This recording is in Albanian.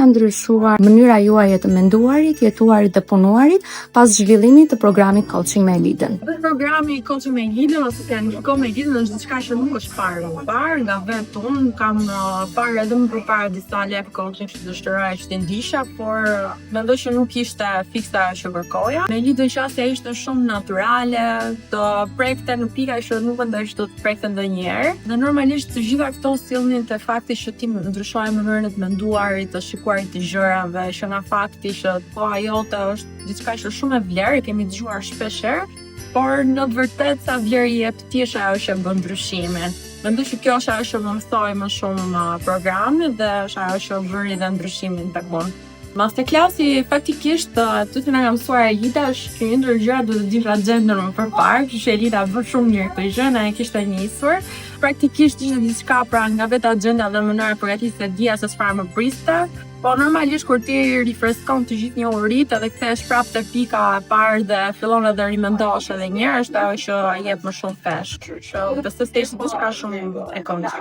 ka ndryshuar mënyra juaj e të menduarit, jetuarit dhe punuarit pas zhvillimit të programit coaching me Eliden? Programi coaching me Eliden ose planifikom me Eliden është diçka që nuk është parë më parë, nga vetë unë kam parë edhe më përpara disa life coaching që dëshiroja që të ndisha, por mendoj që nuk ishte fiksa që kërkoja. Me Eliden qasja ishte shumë natyrale, të prekte në pika që nuk mendoj që do të prekte ndonjëherë. Dhe normalisht të gjitha këto sillnin te fakti që ti ndryshoj mënyrën e të menduarit, të shikuarit të gjërave, që nga fakti që koha jote është diçka që shumë e vlerë, e kemi dëgjuar shpeshherë, por në të vërtetë sa vlerë i jep ti është ajo që bën ndryshimin. Mendoj që kjo është ajo që më mësoi më shumë programi dhe është ajo që bëri dhe ndryshimin tek unë. Masterclassi faktikisht aty që na ka mësuar Elida është që një ndër gjërat do të disha gender më përpara, që Elida bën shumë mirë këtë gjë, na e kishte nisur. Praktikisht ishte diçka pra nga vetë agjenda dhe mënyra e përgatitjes së dia se çfarë më priste. Po normalisht kur ti rifreskon të gjithë njohuritë edhe kthehesh prapë te pika e parë dhe fillon edhe rimendosh edhe një herë, është ajo që jep më shumë fesh. Kështu që besoj se ishte diçka shumë e këndshme.